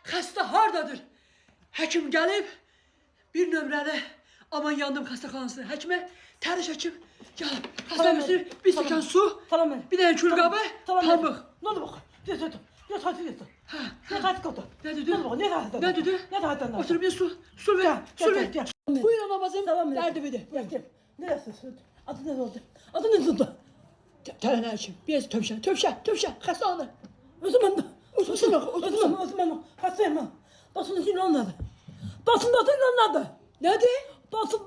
Xəstə hardadır? Həkim gəlib, bir nömrəli aman yandım xəstəxanasına. Həkimə tərəş həkim gəlib. Xəstənin üstünə bir stəkan su, bir dənə külqabı, pambıq. Ne oldu bak? Yat. Yat hadi yat. Yat hadi kalk. Ne dedi? Ne dedi? Ne dedi? Ne dedi? Otur bir su ver. Su ver. Gel. Buyurun namazım. Tamam. Derdi bir de. Gel. Neresi? Adı ne oldu? Adı ne oldu? Tərənə həkim. Biraz tövşə. Xəstəxana. Osman. Hastayım ha. Basın için anladı. Basın anladı. Nədir? Basın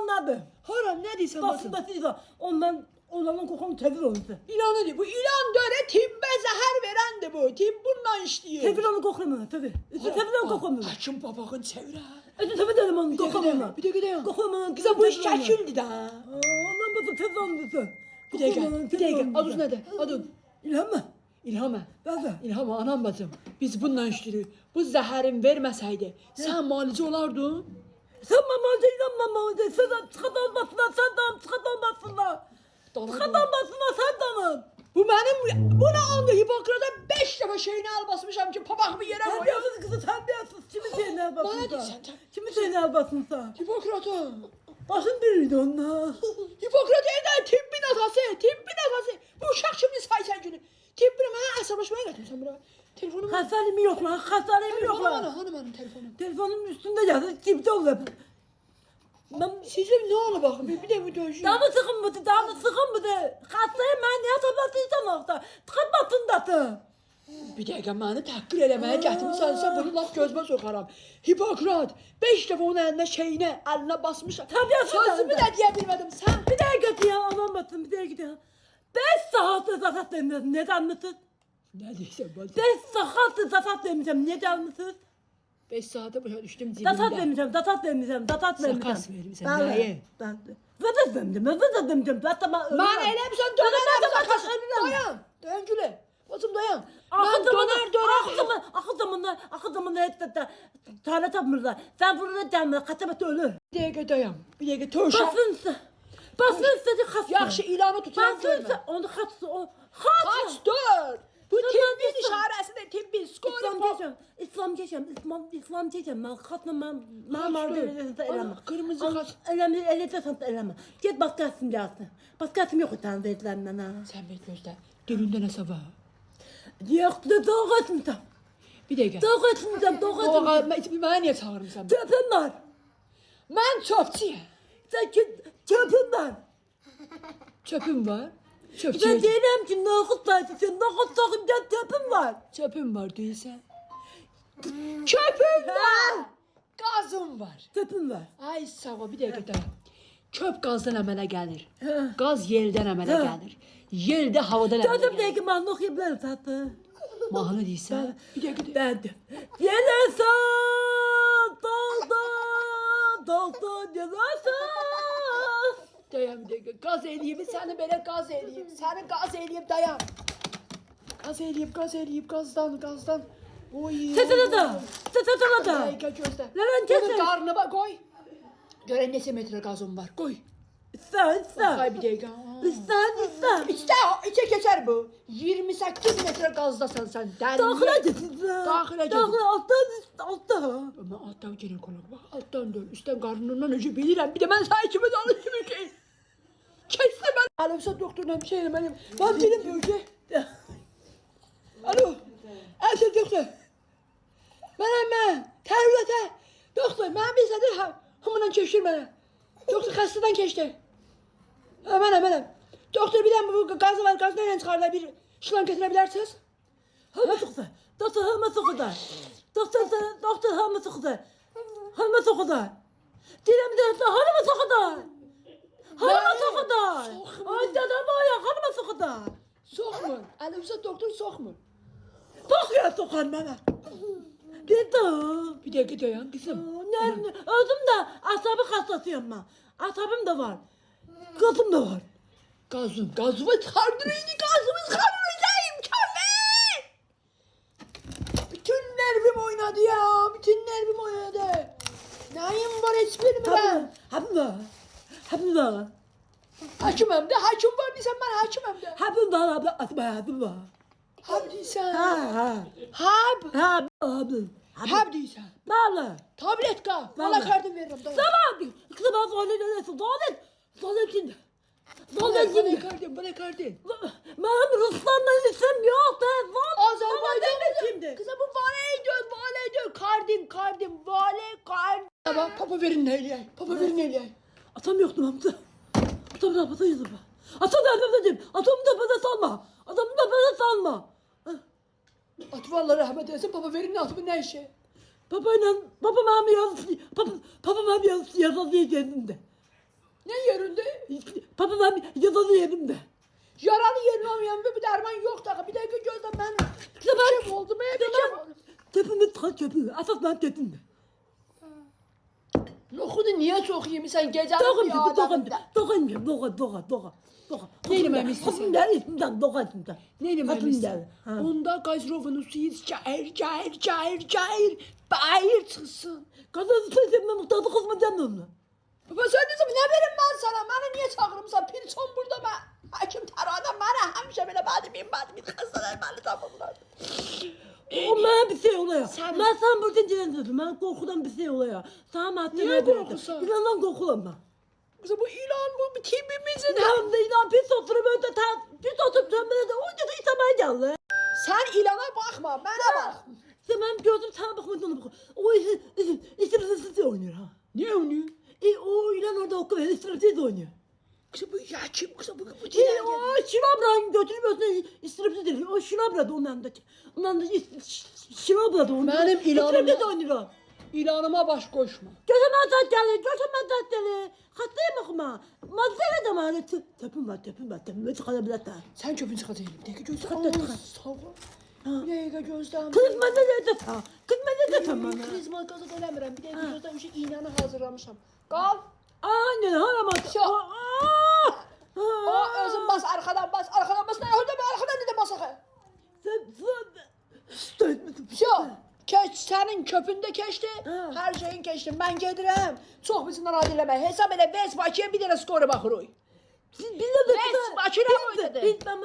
anladı. Hara, nə deyirsən basın? Basın ondan olanın kokan tevir oldu. İlan edir. Bu ilan döre timbə zəhər verəndir bu. Tim bununla işləyir. Tevir onu koklamıyor tevir. Tevir onu koklamıyor. Həkim papağın çevirə. Tevir dedim onu koklamıyor. Bir dəqiqə dayan. Koklamıyor. Qıza bu iş çəkildi də. Ondan basın tevir onu. Bir dəqiqə. Adın nədir? Adın? İlham mı? İlhamə. Nerede? İlhamə, anam bacım. Biz bununla işləyirik. Bu zəhərin verməsəydi, sən müalicə olardın. Sen mamacı inanmamacı. Sen çıkat olmasınlar. Sen de çıkat olmasınlar. Çıkat olmasınlar sen de. Bu mənim, buna andı Hipokrata 5 dəfə şeyini al basmışam ki, papağımı yerə koyam. Terbiyesiz kızı terbiyesiz. Kimin şeyini Bana albasın deyirsən, sen? Kimin şeyini albasın sen? Hipokrata. Başın biriydi onlar. Hipokrat evdə tibbin atası. Bu uşaq kimi saysan günü. Tibbini mənə əsəbləşməyə gətirsən bura. Telefonum var. Hastanemi yok lan. Hastanemi yok lan. Hanı mənim telefonum? Telefonun üstünde yazdı. Cipte oluyor. Ben Sizin nə olub baxın, bir də bu döyüşün. daha mı sıkın mıydı? Daha mı sıkın mıydı? Hastayım ben. Niye tablatıysam orada? Tıkatmasın da. Bir dəqiqə məni təhqir eləməyə gətirmisənsə bunu laf gözümə soxaram. Hipokrat 5 dəfə onun əlində şeyinə, əlinə basmışam. Təbiətsiz Sözümü də deyə bilmədim. Sən Bir daha git ya. Anam batın. Bir daha git ya. 5 saat zafat demeyeceğim. Neden mısın? nə deyirsən bacım? 5 saat zafat demeyeceğim. Neden mısın? 5 saata başa düşdüm Datat cibimdə. demeyeceğim. Datat demeyeceğim. Datat demeyeceğim. Sakas verirsən, nəyi? Vədat demeyeceğim. Vədat demeyeceğim. Mən eləmişəm dönər sakas. Dayan. Dayan. Dayan gülü. Bacım dayan. Axı Mən dönər. Axı zamanında hətta tale tapmırlar. Sen burada demir. Kaçabat ölür. Bir dəqiqə dayan. Bir dəqiqə tövşə. Basınsa. Basınsa de xas. Yaxşı ilanı tuturam görmə. Basınsa onu xas. Kaç dur. Bu Dur, tibbin dur. işarəsidir, tibbin skori. İslam geçeceğim. Ben katla ben Kaç derecesinde dur. eleme. Kırmızı kaç. Eleme eleme. Git başkasın gelsin. Başkasım yok utan dediğinden ha. Sən bir gözlə. Dilində nəsə var. Yok da doğru etmeyeceğim. Bir dəqiqə. Doğru etmeyeceğim. Mənə niyə çağırmısan? Çöpüm var. Mən çöpçüyəm. Sen çöpüm var. Çöpüm var. Ben Çöpçüyəm. diyelim ki nohut saçısın. Nohut sokunca çöpüm var. Çöpüm var deyirsən. Çöpüm var. Qazım var. Çöpüm var. Ay sağ ol, bir dəqiqə dayan. Çöp qazdan əmələ gəlir. Hə. Qaz yeldən əmələ Hə. gəlir. Yel də havadan əmələ Çöpüm gəlir. değil ki ben okuyabilirim zaten. Mahnı deyirsən. Bir dəqiqə dayan. Derdim. Gelirsen doldu gelirsen. Dayan bir dəqiqə. Qaz eləyim, səni belə qaz eləyim. Səni qaz eləyim, dayan. Qaz eləyim, qazdan. Oy. Sesini de. Bir dəqiqə gözlə. Levent Bunun kesin. qarnına qoy. Görən neçə metr qazım var, qoy. İster. Ay bir dəqiqə. İster. İçə keçər bu. 28 metr qazdasan sən. Daxıla gitsin. Daxıla git. Daxıla alttan. Mən altdan ginekolog bax, altdan dön. Üstdən qarnından öcü bilirəm. Bir də mən sənə kimi danışım ki. Keçdi mən. Aləmsə doktorla bir şey eləməliyim. Bax dilim böyücə. Alo. Əsə doktor. Mən. Tərbiyyətə. Doktor, mən bir sədir hamından keçir mənə. Doktor xəstədən keçdi. Mənəm. Doktor bir dənə bu qazı var, qazı ilə çıxarlar bir şılan gətirə bilərsiniz? Hama sokuda. Doktor hama sokuda. Doktor hama sokuda. Hama sokuda. Dilem de hama sokuda. Hama sokuda. Ay dadam ya hama sokuda. Soxmur. Əlimsə doktor soxmur. Sokuyor sokan bana. Dedi. Bir dəqiqə dayan qızım. Özüm de asabı hastasıyım ben. Asabım da var. Kızım da var. Gazımı çıxardın indi, gazımı çıxardın, imkanlar. Bütün nervim oynadı ya, Nəyim var heç bilmirəm. Habim var. Hakiməm də, hakim var deyirsən, mən hakiməm də. Habim var abla. Habim var. Hab deyirsən. Ha. Hab. Habim. Həb deyirsən. Bəli. Tabletka. Vallahi. Bana kartın veririm. Tamam. Kızım ben zalim neresin? Zalim. Zalim kimdi? Zalim Bana kimdi? kartın, bana kartın. Benim Ruslan'la isim yok da. Azerbaycan kimdi? Kızım bu vale diyor. Kardim. Vale. Tamam, papa verin neyleyey. Papa verin neyleyey. Atam yoktu Hamza. Atam da bana yazıp. Atam da dedim. Atamı da bana salma. Atamı da bana salma. Atı Allah rahmet eylesin. Papa verin atımın ne işi? Babam abi yazılı yerimde. Ne yerinde? Babam abi yazılı yerimde. Yaralı yerin olmayan bir derman yok da. Bir dakika gözle ben. Çöp oldu. Bir çöp oldu. Tepimiz köpüğü. Asas ben tepimde. Nohudu niye çok yemişsen gecenin Doğum bir gibi adamında? doğa. Neyim emişsin sen? Kapımdan ismimden doğa ismimden. Neyim Kapımdan. emişsin? Onda gazrovunu suyiz cahil. Bayır çıksın. Kazası sözümle muhtarı kızma canım. Baba sen ne zaman ne verim ben sana? Bana niye çağırmışsan? Pirson burada ben. Hakim tarhana bana hemşe böyle badım hastalar bana tamamlar. O bana bir şey oluyor. Sen- Ben sana buradan dilendim. Ben korkudan bir şey oluyor. Sana mahtemeye Niye verdim. korkusun? İnandan korkulam ben. Kızım bu ilan bu tipimizin. Hem de inan pis oturup öyle pis oturup dönmede de onca da istemeye geldi. Sen ilana bakma bana bak. Sen benim gözüm sana bakmadan ona bakıyor. O isimsiz oynuyor ha. Ne onu? O ilan orada okuyor. İsimsiz oynuyor. Kızım bu ya kim kızım bu O şilabran götürüp özüne istiripsiz değil. O şilabra da ondan da. Ondan da şilabra da ondan. Benim ilanım- İstiripsiz oynuyor. İlanıma baş koşma. Gözüme zat gelir. Hastayım okuma. Mazere de mani. Tepim var. Çıkabilir de. Sen çöpün çıkacağım. Deki gözü Çıkart, çıkart. Sağ ol. Bir dakika gözden. Kızma ne de ta. Kızma ne de ta bana. Krizma gazı dönemiyorum. Bir dakika gözden şu iğneni hazırlamışım. Kal. Aynen haramaz. Şu. O özün bas arkadan bas. Ne oldu be arkadan ne de basakı. Şu. Keç senin köpünde keçti. Ha. Her şeyin keçti. Ben gedirəm. Çox bizimle adileme. Hesap elə vez Bakıya bir dənə skoru baxırıq. Vez Bakıya oynadı. Biz ben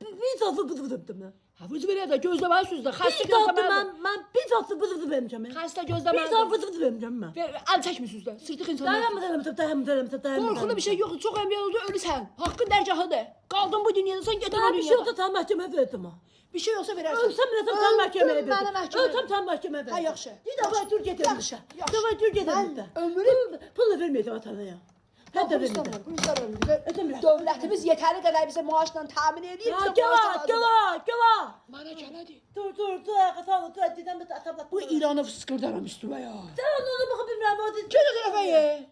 bir satı bızdım. Havuz verə də gözləmə sözdə. Xəstə Bir satı gözləmə. ben bir satı bızdım vermişəm. Xəstə Bir gözləmə. satı bızdım vermişəm ben. Əl çəkmisiz də. Sırtıq insanlar. Dayanma. Qorxulu bir şey yoxdur. Çox əmniyyət oldu. Ölürsən. Haqqın dərgahıdır. Qaldın bu dünyada sən getir o Ben bir şey dünyada. olsa tam mahkeme verdim ha. Bir şey olsa verərsən. Ölsem bile tam mahkemeye verdim. Mənə məhkəmə. Ölsem tam mahkemeye verdim. Ha, yaxşı. Bir defa dur getirdim. Yaxşı. Defa dur getirdim. Mən ömrüm Pul da vermeydim atana ya. Hem de vermedim. İstəmirəm. Dövlətimiz yetəri qədər bizə maaşla təmin edir. Ya gela. Mənə gələdi. Dur. Kafalı dur. Dedem bir atabla. Bu İranı fıskırdaram üstüme ya. Sen onu bakıp bilmem. Gel o tərəfə ye.